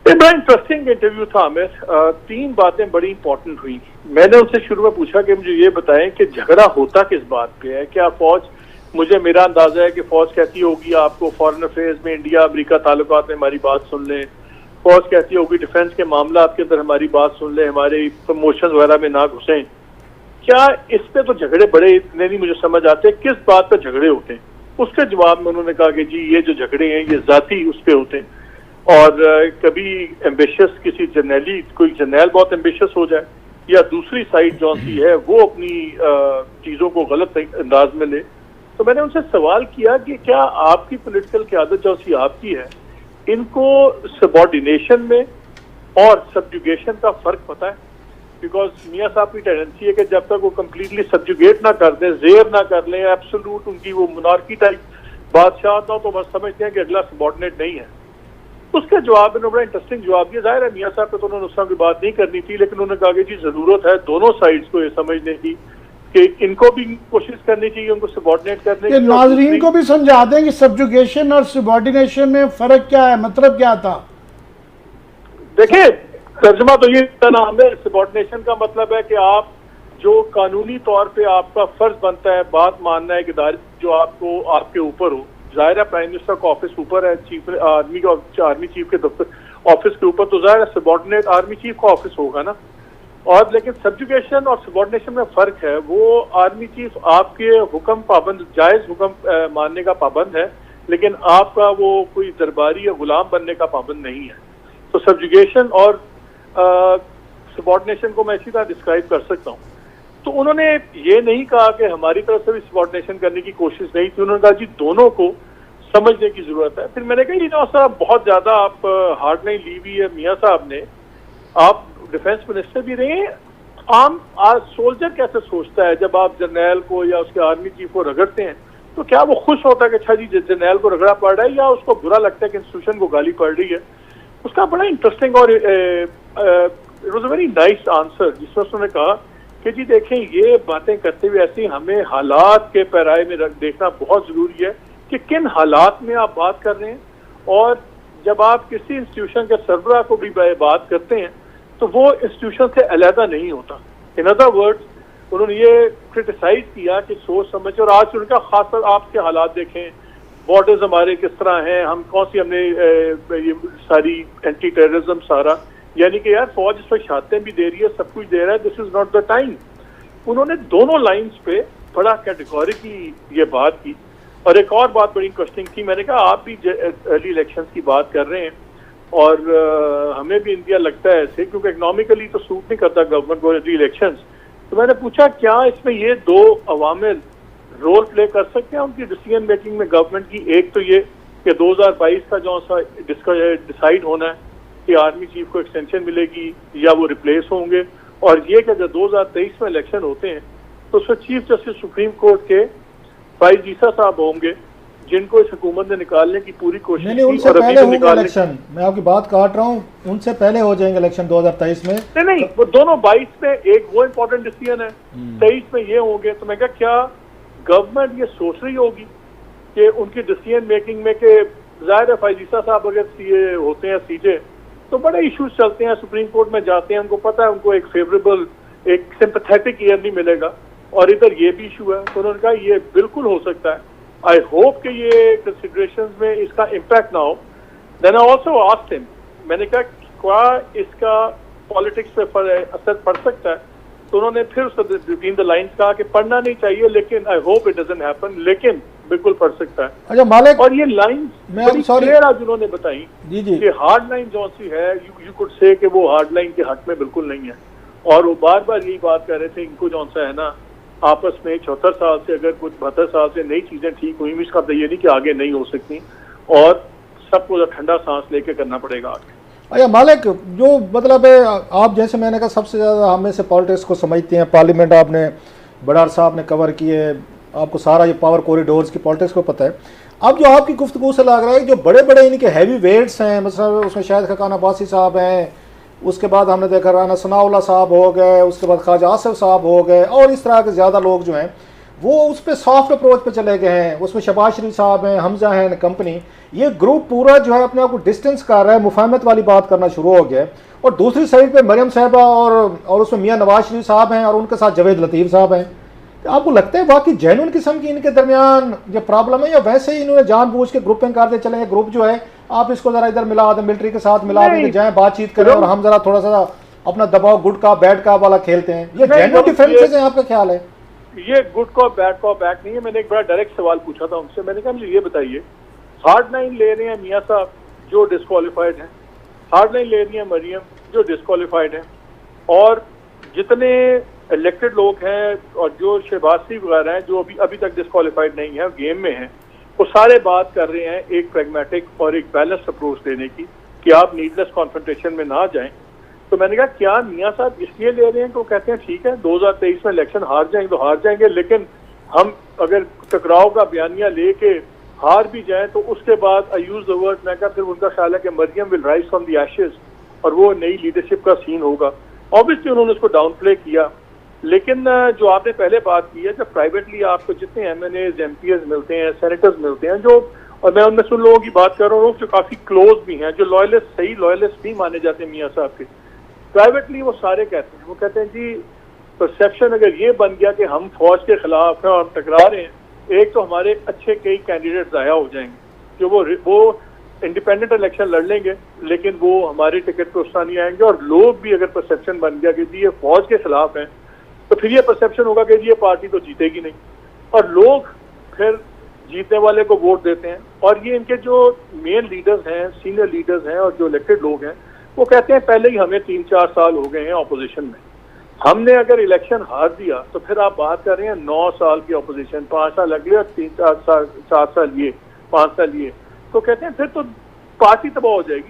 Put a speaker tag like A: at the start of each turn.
A: ये बड़ा interesting interview था आमिर। 3 बातें बड़ी इंपॉर्टेंट हुई। मैंने उनसे शुरू में पूछा कि मुझे ये बताएं कि झगड़ा होता किस बात पे है। क्या फौज, मेरा अंदाजा है कि फौज कहती होगी आपको फॉरेन अफेयर्स में इंडिया अमेरिका ताल्लुकात में हमारी बात सुन लें, फौज कहती होगी डिफेंस के मामला के अंदर हमारी बात सुन लें, हमारे प्रमोशन वगैरह में ना घुसें। क्या इस पे तो झगड़े बड़े इतने नहीं मुझे समझ आते, किस बात पे झगड़े होते हैं? उसके जवाब में उन्होंने कहा कि जी ये जो झगड़े हैं ये जाती उस पे होते हैं, और कभी एम्बिशियस किसी जर्नैली, कोई जर्नैल बहुत एम्बिशियस हो जाए या दूसरी साइड जो सी है वो अपनी चीजों को गलत अंदाज में ले। तो मैंने उनसे सवाल किया कि क्या आपकी पॉलिटिकल क़यादत जो सी आपकी है, इनको सबॉर्डिनेशन में और सब्जुगेशन का फर्क पता है? बिकॉज मियाँ साहब की टेंडेंसी है कि जब तक वो कम्प्लीटली सब्जुगेट ना कर दें, जेर ना कर लें, एब्सोल्यूट उनकी वो मोनार्की टाइप बादशाह ना हो, तो बस समझते हैं कि अगला सबॉर्डिनेट नहीं है। उसके जवाब में बड़ा इंटरेस्टिंग जवाब दिया। जाहिर है मियाँ साहब पे तो उन्होंने उस तरह की बात नहीं करनी थी, लेकिन उन्होंने कहा कि जी जरूरत है दोनों साइड्स को ये समझने की कि इनको भी कोशिश करनी चाहिए उनको सबॉर्डिनेट करने की।
B: नाजरीन को भी समझा दें कि सब्जुगेशन और सबॉर्डिनेशन में फर्क क्या है, मतलब क्या था।
A: देखिए तर्जमा तो ये नाम है, सबॉर्डिनेशन का मतलब है कि आप जो कानूनी तौर पे आपका फर्ज बनता है बात मानना है कि जो आपको आपके ऊपर हो। जाहिर है प्राइम मिनिस्टर का ऑफिस ऊपर है, चीफ आर्मी चीफ के दफ्तर ऑफिस के ऊपर, तो जाहिर है सबॉर्डिनेट आर्मी चीफ का ऑफिस होगा ना। और लेकिन सब्जुगेशन और सबॉर्डिनेशन में फर्क है। वो आर्मी चीफ आपके हुक्म पाबंद, जायज हुक्म मानने का पाबंद है, लेकिन आपका वो कोई दरबारी या गुलाम बनने का पाबंद नहीं है। तो सब्जुगेशन और सबॉर्डिनेशन को मैं इसी तरह डिस्क्राइब कर सकता हूँ। तो उन्होंने ये नहीं कहा कि हमारी तरफ से भी सबॉर्डिनेशन करने की कोशिश नहीं थी, उन्होंने कहा जी दोनों को समझने की जरूरत है। फिर मैंने कहा ना साहब बहुत ज्यादा आप हार्ड लाइन ली हुई है मियाँ साहब ने, आप डिफेंस मिनिस्टर भी रहे हैं। आम सोल्जर कैसे सोचता है जब आप जर्नैल को या उसके आर्मी चीफ को रगड़ते हैं, तो क्या वो खुश होता है कि अच्छा जी जर्नैल को रगड़ा पड़ रहा है, या उसको बुरा लगता है कि इंस्टीट्यूशन को गाली पड़ रही है? उसका बड़ा इंटरेस्टिंग और it was a very nice answer, जिसमें उसने कहा कि जी देखें ये बातें करते हुए ऐसी हमें हालात के पैराए में देखना बहुत जरूरी है कि किन हालात में आप बात कर रहे हैं, और जब आप किसी इंस्टीट्यूशन के सरबराह को भी बात करते हैं तो वो इंस्टीट्यूशन से अलहदा नहीं होता। इन अदर वर्ड्स उन्होंने ये क्रिटिसाइज किया कि सोच समझ, और आज उनका खासकर आपके हालात देखें, बॉर्डर्स हमारे किस तरह हैं, हम कौन सी हमने ये सारी एंटी टेररिज्म सारा, यानी कि यार फौज इस पर शहादतें भी दे रही है, सब कुछ दे रहा है, this is not the time. उन्होंने दोनों लाइंस पे बड़ा कैटेगोरिकली ये बात की। और एक और बात बड़ी इंटरेस्टिंग थी, मैंने कहा आप भी अर्ली इलेक्शंस की बात कर रहे हैं, और हमें भी इंडिया लगता है ऐसे, क्योंकि इकोनॉमिकली तो सूट नहीं करता गवर्नमेंट को अर्ली इलेक्शंस। तो मैंने पूछा क्या इसमें ये 2 अवामिल रोल प्ले कर सकते हैं उनकी डिसीजन मेकिंग में गवर्नमेंट की? एक तो ये कि 2022 का जो सा डिसाइड होना है कि आर्मी चीफ को एक्सटेंशन मिलेगी या वो रिप्लेस होंगे, और ये कि जब 2023 में इलेक्शन होते हैं तो उसमें चीफ जस्टिस सुप्रीम कोर्ट के फाइज ईसा साहब होंगे, जिनको इस हुकूमत ने निकालने की पूरी कोशिश की।
B: उनसे पहले होंगे इलेक्शन, मैं आपकी बात काट रहा हूँ, उनसे पहले हो जाएंगे इलेक्शन 2023 में।
A: नहीं, वो दोनों 22 में एक वो इंपॉर्टेंट डिसीजन है, 23 में ये होंगे। तो मैं कहा क्या गवर्नमेंट ये सोच रही होगी कि उनकी डिसीजन मेकिंग में कि जाहिर है फाइजीसा साहब अगर सीए होते हैं सीजे तो बड़े इश्यूज चलते हैं, सुप्रीम कोर्ट में जाते हैं, उनको पता है उनको एक फेवरेबल, एक सिंपैथेटिक ईयर नहीं मिलेगा, और इधर ये भी इशू है। तो उन्होंने कहा ये बिल्कुल हो सकता है। आई होप कि ये कंसिडरेशंस में इसका इम्पैक्ट ना हो। Then I also asked him, मैंने कहा क्या इसका पॉलिटिक्स पे असर पड़ सकता है? तो उन्होंने फिर बिटवीन द लाइंस कहा कि पढ़ना नहीं चाहिए, लेकिन I hope it doesn't happen, लेकिन बिल्कुल पढ़ सकता है।
B: अच्छा मालिक,
A: और ये लाइन बड़ी क्लियर आज उन्होंने बताई कि हार्ड लाइन जो सी है, यू कुड से कि वो हार्ड लाइन के हक में बिल्कुल नहीं है। और वो बार बार यही बात कर रहे थे, इनको जो सा है ना आपस में 74 साल से अगर कुछ 72 साल से नई चीजें ठीक हुई, इसका मतलब ये नहीं कि आगे नहीं हो सकती, और सबको ठंडा सांस लेके करना पड़ेगा आगे।
B: अच्छा मालिक, जो मतलब है आप जैसे मैंने कहा सबसे ज़्यादा हम में से पॉलिटिक्स को समझते हैं, पार्लियामेंट आपने बड़ार साहब ने कवर किए, आपको सारा ये पावर कॉरिडोर्स की पॉलिटिक्स को पता है। अब जो आपकी गुफ्तगू से लग रहा है जो बड़े बड़े इनके हैवी वेट्स हैं, मतलब उसमें शायद खकान अब्बासी साहब हैं, उसके बाद हमने देखा राना सनाउल्लाह साहब हो गए, उसके बाद ख्वाजा आसिफ साहब हो गए, और इस तरह के ज़्यादा लोग जो हैं वो उस पर सॉफ्ट अप्रोच पे चले गए हैं। उसमें शहबाज शरीफ साहब हैं, हमजा हैं, कंपनी, ये ग्रुप पूरा जो है अपने आप को डिस्टेंस कर रहा है, मुफाहमत वाली बात करना शुरू हो गया है। और दूसरी साइड पे मरियम साहबा और उसमें मियां नवाज शरीफ साहब हैं और उनके साथ जवेद लतीफ़ साहब हैं। तो आपको लगता है वाकई जेन्युइन किस्म की इनके दरमियान ये प्रॉब्लम है, या वैसे ही इन्होंने जानबूझ के ग्रुपिंग करते चले? ग्रुप जो है आप इसको जरा इधर मिला दें, मिलिट्री के साथ मिला दें, जाए बातचीत करें और हम जरा थोड़ा सा अपना दबाव गुड का बैड का वाला खेलते हैं। ये जेन्युइन डिफरेंसेस हैं, आपका ख्याल है?
A: ये good cop bad cop back नहीं है। मैंने एक बड़ा डायरेक्ट सवाल पूछा था उनसे, मैंने कहा मुझे ये बताइए, हार्ड लाइन ले रहे हैं मियां साहब जो डिस्क्वालीफाइड हैं, हार्ड लाइन ले रही है मरियम जो डिस्क्वालीफाइड है, और जितने इलेक्टेड लोग हैं और जो शहबाज शरीफ वगैरह हैं जो अभी तक डिस्क्वालीफाइड नहीं है, गेम में हैं, वो सारे बात कर रहे हैं एक प्रैग्मेटिक और एक बैलेंस्ड अप्रोच देने की कि आप नीडलेस कॉन्फ्रंटेशन में ना जाएं। तो मैंने कहा क्या मियां साहब इसलिए ले रहे हैं कि वो कहते हैं ठीक है 2023 में इलेक्शन हार जाएंगे तो हार जाएंगे, लेकिन हम अगर टकराव का बयानिया लेके हार भी जाए तो उसके बाद आई यूज द वर्ड, मैं कहा फिर उनका ख्याल है कि Maryam will rise from the ashes और वो नई लीडरशिप का सीन होगा। ऑब्वियसली उन्होंने उसको डाउन प्ले किया, लेकिन जो आपने पहले बात की है, जब प्राइवेटली आपको जितने एमएनएज एमपीएस मिलते हैं, सेनेटर्स मिलते हैं, जो, और मैं उनमें से उन लोगों की बात कर रहा हूँ जो काफी क्लोज भी हैं, जो लॉयलिस्ट, सही लॉयलिस्ट भी माने जाते हैं मियां साहब के, प्राइवेटली वो सारे कहते हैं, वो कहते हैं जी परसेप्शन अगर ये बन गया कि हम फौज के खिलाफ हैं और हम टकरा रहे हैं, एक तो हमारे अच्छे कई कैंडिडेट ज़ाया हो जाएंगे कि वो इंडिपेंडेंट इलेक्शन लड़ लेंगे लेकिन वो हमारे टिकट पे उतना नहीं आएंगे, और लोग भी अगर परसेप्शन बन गया कि जी ये फौज के खिलाफ हैं तो फिर ये परसेप्शन होगा कि जी ये पार्टी तो जीतेगी नहीं, और लोग फिर जीतने वाले को वोट देते हैं। और ये इनके जो मेन लीडर्स हैं, सीनियर लीडर्स हैं और जो इलेक्टेड लोग हैं, वो कहते हैं पहले ही हमें 3-4 साल हो गए हैं ऑपोजिशन में, हमने अगर इलेक्शन हार दिया तो फिर आप बात कर रहे हैं 9 साल की ऑपोजिशन, 5 साल अगले और 3-4 साल 4 साल ये 5 साल ये, तो कहते हैं फिर तो पार्टी तबाह हो जाएगी।